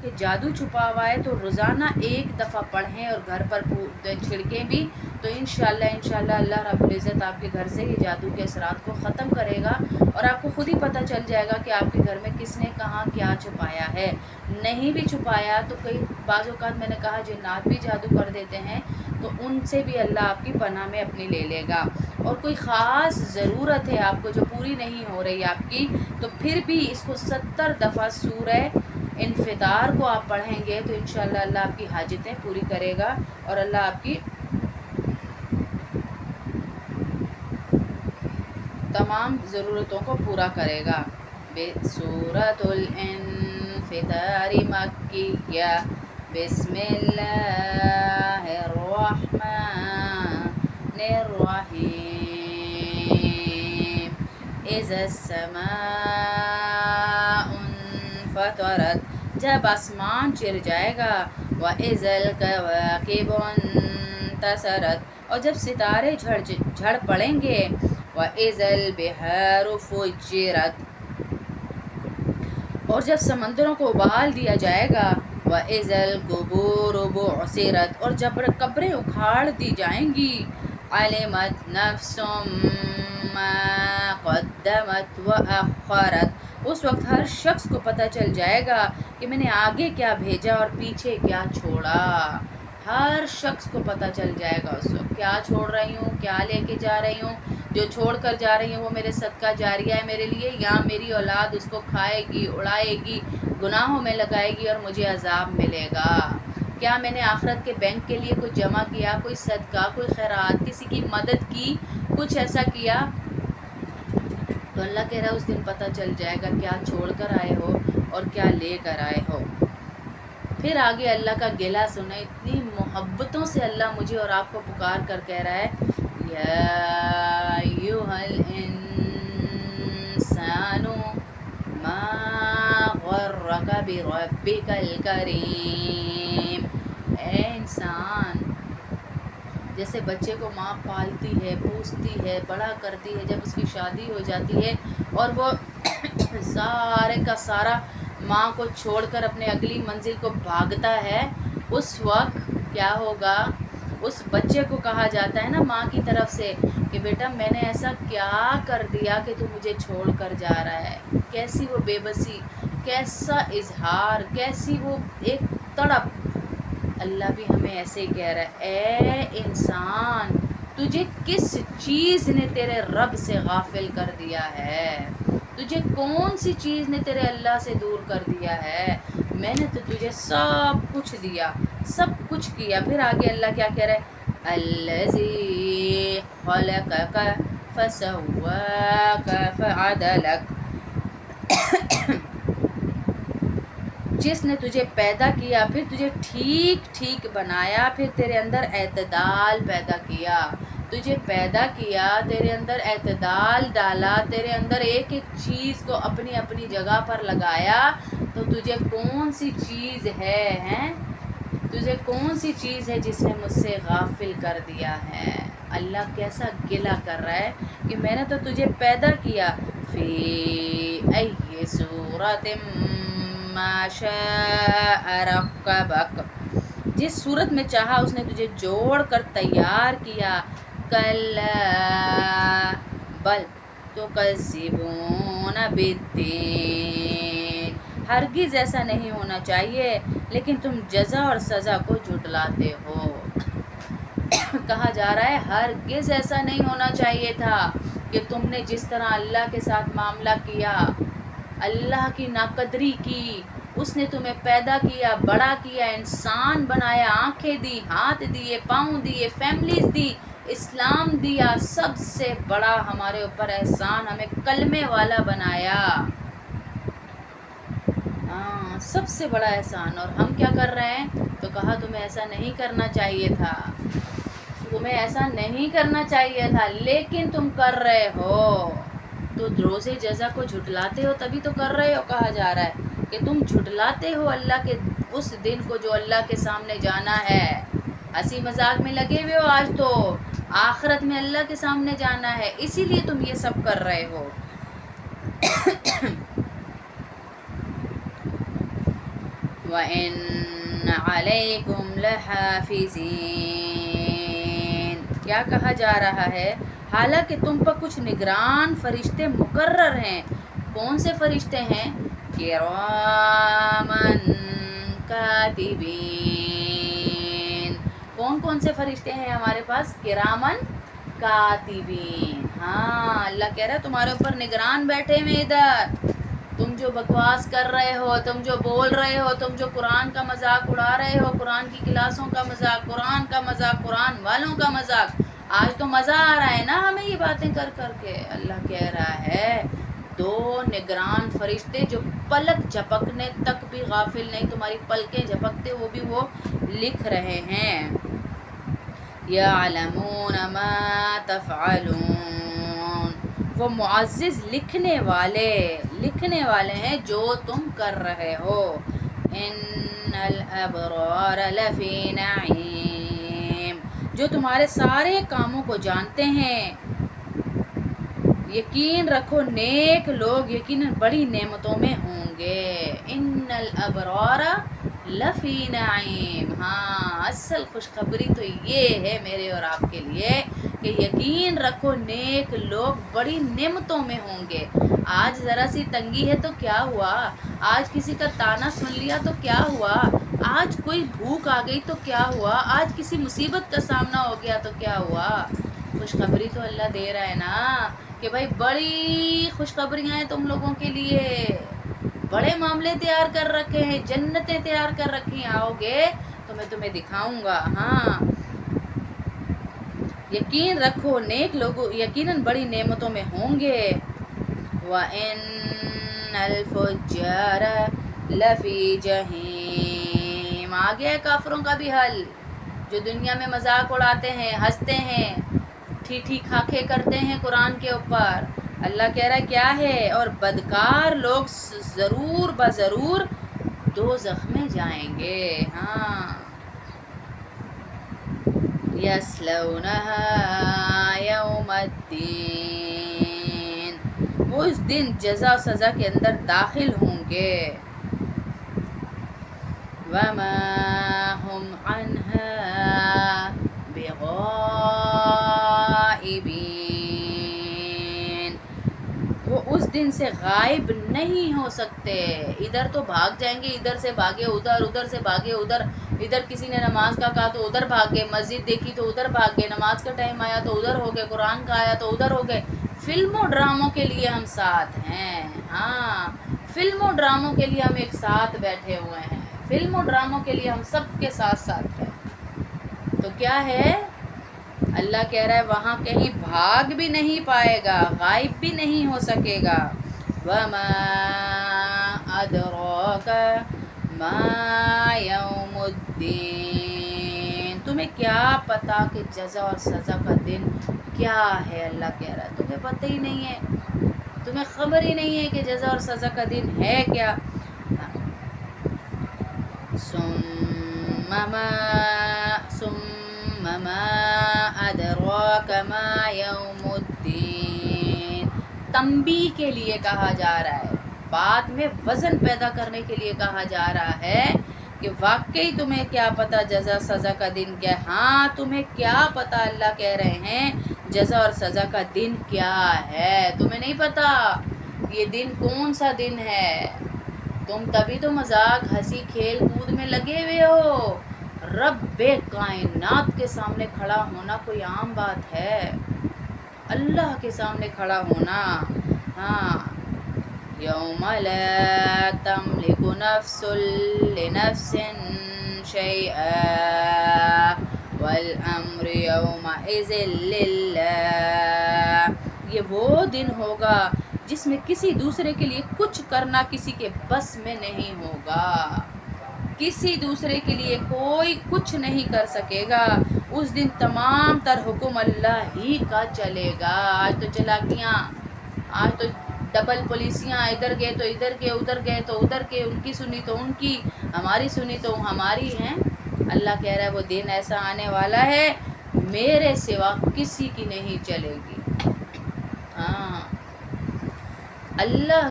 کہ جادو چھپا ہوا ہے تو روزانہ ایک دفعہ پڑھیں اور گھر پر چھڑکیں بھی، تو انشاءاللہ اللہ رب العزت آپ کے گھر سے یہ جادو کے اثرات کو ختم کرے گا، اور آپ کو خود ہی پتہ چل جائے گا کہ آپ کے گھر میں کس نے کہاں کیا چھپایا ہے۔ نہیں بھی چھپایا تو کئی بعض اوقات میں نے کہا جنات بھی جادو کر دیتے ہیں، تو ان سے بھی اللہ آپ کی پناہ میں اپنی لے لے گا۔ اور کوئی خاص ضرورت ہے آپ کو جو پوری نہیں ہو رہی آپ کی، تو پھر بھی اس کو 70 دفعہ سورہ انفطار کو آپ پڑھیں گے تو انشاءاللہ اللہ آپ کی حاجتیں پوری کرے گا، اور اللہ آپ کی تمام ضرورتوں کو پورا کرے گا۔ سورۃ الانفطار مکیہ، بسم اللہ الرحمن الرحیم، اذا السماء انفطرت، جب آسمان چر جائے گا، وَإِذَا الْكَوَاكِبُ انتثرت، اور جب ستارے جھڑ پڑیں گے، وَإِذَا الْبِحَارُ فُجِّرَتْ، اور جب سمندروں کو ابال دیا جائے گا، وَإِذَا الْقُبُورُ بُعْثِرَتْ، اور جب قبریں اکھاڑ دی جائیں گی، عَلِمَتْ نَفْسٌ مَّا قَدَّمَتْ وَأَخَّرَتْ، اس وقت ہر شخص کو پتہ چل جائے گا کہ میں نے آگے کیا بھیجا اور پیچھے کیا چھوڑا۔ ہر شخص کو پتہ چل جائے گا اس وقت کیا چھوڑ رہی ہوں، کیا لے کے جا رہی ہوں، جو چھوڑ کر جا رہی ہوں وہ میرے صدقہ جاریہ ہے میرے لیے، یا میری اولاد اس کو کھائے گی، اڑائے گی، گناہوں میں لگائے گی اور مجھے عذاب ملے گا۔ کیا میں نے آخرت کے بینک کے لیے کچھ جمع کیا، کوئی صدقہ، کوئی خیرات، کسی کی مدد کی، کچھ ایسا کیا؟ تو اللہ کہہ رہا ہے اس دن پتہ چل جائے گا کیا چھوڑ کر آئے ہو اور کیا لے کر آئے ہو۔ پھر آگے اللہ کا گلہ سنیں، اتنی محبتوں سے اللہ مجھے اور آپ کو پکار کر کہہ رہا ہے، یا ایھا الانسان ما غرک بربک الکریم، اے انسان، جیسے بچے کو ماں پالتی ہے، پوستی ہے، بڑا کرتی ہے، جب اس کی شادی ہو جاتی ہے اور وہ سارے کا سارا ماں کو چھوڑ کر اپنے اگلی منزل کو بھاگتا ہے، اس وقت کیا ہوگا؟ اس بچے کو کہا جاتا ہے نا ماں کی طرف سے کہ بیٹا میں نے ایسا کیا کر دیا کہ تو مجھے چھوڑ کر جا رہا ہے۔ کیسی وہ بے بسی، کیسا اظہار، کیسی وہ ایک تڑپ۔ اللہ بھی ہمیں ایسے ہی کہہ رہا ہے، اے انسان، تجھے کس چیز نے تیرے رب سے غافل کر دیا ہے؟ تجھے کون سی چیز نے تیرے اللہ سے دور کر دیا ہے؟ میں نے تو تجھے سب کچھ دیا، سب کچھ کیا۔ پھر آگے اللہ کیا کہہ رہا ہے؟ الذی خلقک فسواک فعدلک، جس نے تجھے پیدا کیا، پھر تجھے ٹھیک ٹھیک بنایا، پھر تیرے اندر اعتدال پیدا کیا۔ تجھے پیدا کیا، تیرے اندر اعتدال ڈالا، تیرے اندر ایک ایک چیز کو اپنی اپنی جگہ پر لگایا، تو تجھے کون سی چیز ہے تجھے کون سی چیز ہے جس نے مجھ سے غافل کر دیا ہے؟ اللہ کیسا گلہ کر رہا ہے کہ میں نے تو تجھے پیدا کیا، فی ای صورت ما شاء رکبک، جس صورت میں چاہا اس نے تجھے جوڑ کر تیار کیا۔ کلا بل تکذبون بالدین، ہرگز ایسا نہیں ہونا چاہیے، لیکن تم جزا اور سزا کو جھٹلاتے ہو۔ کہا جا رہا ہے ہرگز ایسا نہیں ہونا چاہیے تھا کہ تم نے جس طرح اللہ کے ساتھ معاملہ کیا، اللہ کی ناقدری کی، اس نے تمہیں پیدا کیا، بڑا کیا، انسان بنایا، آنکھیں دی، ہاتھ دیے، پاؤں دیے، فیملیز دی، اسلام دیا، سب سے بڑا ہمارے اوپر احسان ہمیں کلمے والا بنایا۔ سب سے بڑا احسان، اور ہم کیا کر رہے ہیں؟ تو کہا تمہیں ایسا نہیں کرنا چاہیے تھا، تمہیں ایسا نہیں کرنا چاہیے تھا، لیکن تم کر رہے ہو، تو روزے جزا کو جھٹلاتے ہو، تبھی تو کر رہے ہو۔ کہا جا رہا ہے کہ تم جھٹلاتے ہو اللہ کے اس دن کو جو اللہ کے سامنے جانا ہے۔ ہنسی مذاق میں لگے ہوئے ہو آج، تو آخرت میں اللہ کے سامنے جانا ہے، اسی لیے تم یہ سب کر رہے ہو۔ وَإِنَّ عَلَيْكُمْ لَحَافِظِينَ، کیا کہا جا رہا ہے؟ حالانکہ تم پر کچھ نگران فرشتے مقرر ہیں۔ کون سے فرشتے ہیں؟ کرامن کاتبین۔ کون کون سے فرشتے ہیں ہمارے پاس؟ کرامن کاتبین۔ ہاں، اللہ کہہ رہا ہے تمہارے اوپر نگران بیٹھے ہوئے ادھر۔ تم جو بکواس کر رہے ہو، تم جو بول رہے ہو، تم جو قرآن کا مذاق اڑا رہے ہو، قرآن کی کلاسوں کا مذاق، قرآن کا مذاق، قرآن والوں کا مذاق، آج تو مزہ آ رہا ہے نا ہمیں یہ باتیں کر کر کے۔ اللہ کہہ رہا ہے 2 نگران فرشتے جو پلک جھپکنے تک بھی غافل نہیں، تمہاری پلکیں جھپکتے وہ بھی وہ لکھ رہے ہیں۔ یعلمون ما تفعلون، وہ معزز لکھنے والے ہیں جو تم کر رہے ہو۔ ان الابرار لفی نعیم، جو تمہارے سارے کاموں کو جانتے ہیں۔ یقین رکھو نیک لوگ یقیناً بڑی نعمتوں میں ہوں گے۔ ان الابرار لفی نعیم، ہاں اصل خوشخبری تو یہ ہے میرے اور آپ کے لیے کہ یقین رکھو نیک لوگ بڑی نعمتوں میں ہوں گے۔ آج ذرا سی تنگی ہے تو کیا ہوا؟ آج کسی کا طعنہ سن لیا تو کیا ہوا؟ آج کوئی بھوک آ گئی تو کیا ہوا؟ آج کسی مصیبت کا سامنا ہو گیا تو کیا ہوا؟ خوشخبری تو اللہ دے رہا ہے نا کہ بھائی بڑی خوشخبریاں ہیں تم لوگوں کے لیے، بڑے معاملے تیار کر رکھے ہیں، جنتیں تیار کر رکھی ہیں، آؤ گے تو میں تمہیں دکھاؤں گا۔ ہاں، یقین رکھو نیک لوگ یقیناً بڑی نعمتوں میں ہوں گے۔ وَإِنَّ الْفُجَّارَ لَفِي جَحِيمٍ، آ گیا ہے کافروں کا بھی حل، جو دنیا میں مذاق اڑاتے ہیں، ہنستے ہیں، ٹھی کھاکھے کرتے ہیں قرآن کے اوپر۔ اللہ کہہ رہا ہے کیا ہے؟ اور بدکار لوگ ضرور بضرور دوزخ میں جائیں گے۔ ہاں، یصلونہا یوم الدین، وہ اس دن جزا و سزا کے اندر داخل ہوں گے۔ وما ہم عنہا بغائبین، وہ اس دن سے غائب نہیں ہو سکتے۔ ادھر تو بھاگ جائیں گے، ادھر سے بھاگے ادھر، ادھر سے بھاگے ادھر، ادھر کسی نے نماز کا کہا تو ادھر بھاگ گئے، مسجد دیکھی تو ادھر بھاگ گئے، نماز کا ٹائم آیا تو ادھر ہو گئے، قرآن کا آیا تو ادھر ہو گئے۔ فلموں ڈراموں کے لیے ہم ساتھ ہیں، ہاں فلموں ڈراموں کے لیے ہم ایک ساتھ بیٹھے ہوئے ہیں، فلموں ڈراموں کے لیے ہم سب کے ساتھ ساتھ ہیں۔ تو کیا ہے؟ اللہ کہہ رہا ہے وہاں کہیں بھاگ بھی نہیں پائے گا، غائب بھی نہیں ہو سکے گا۔ وَمَا أَدْرَاكَ مَا يَوْمُ الدِّينِ، تمہیں کیا پتا کہ جزا اور سزا کا دن کیا ہے؟ اللہ کہہ رہا ہے تمہیں پتہ ہی نہیں ہے، تمہیں خبر ہی نہیں ہے کہ جزا اور سزا کا دن ہے کیا۔ ثُمَّ مَا أَدْرَاكَ مَا يَوْمُ الدِّينِ، تنبیہ کے لیے کہا جا رہا ہے، بعد میں وزن پیدا کرنے کے لیے کہا جا رہا ہے کہ واقعی تمہیں کیا پتہ جزا سزا کا دن کیا ہے؟ ہاں تمہیں کیا پتہ، اللہ کہہ رہے ہیں جزا اور سزا کا دن کیا ہے، تمہیں نہیں پتہ یہ دن کون سا دن ہے۔ تم تبھی تو مذاق ہنسی کھیل کود میں لگے ہوئے ہو، رب کائنات کے سامنے کھڑا ہونا کوئی عام بات ہے؟ اللہ کے سامنے کھڑا ہونا، ہاں یوم لا تملک نفس لنفس شیئا والامر یومئذ للہ، یہ وہ دن ہوگا جس میں کسی دوسرے کے لیے کچھ کرنا کسی کے بس میں نہیں ہوگا، کسی دوسرے کے لیے کوئی کچھ نہیں کر سکے گا۔ اس دن تمام تر حکم اللہ ہی کا چلے گا۔ آج تو چلاکیاں، آج تو ڈبل پولیسیاں، ادھر گئے تو ادھر کے، ادھر گئے تو ادھر کے، ان کی سنی تو ان کی، ہماری سنی تو ہماری ہیں۔ اللہ کہہ رہا ہے وہ دن ایسا آنے والا ہے میرے سوا کسی کی نہیں چلے گی۔ ہاں اللہ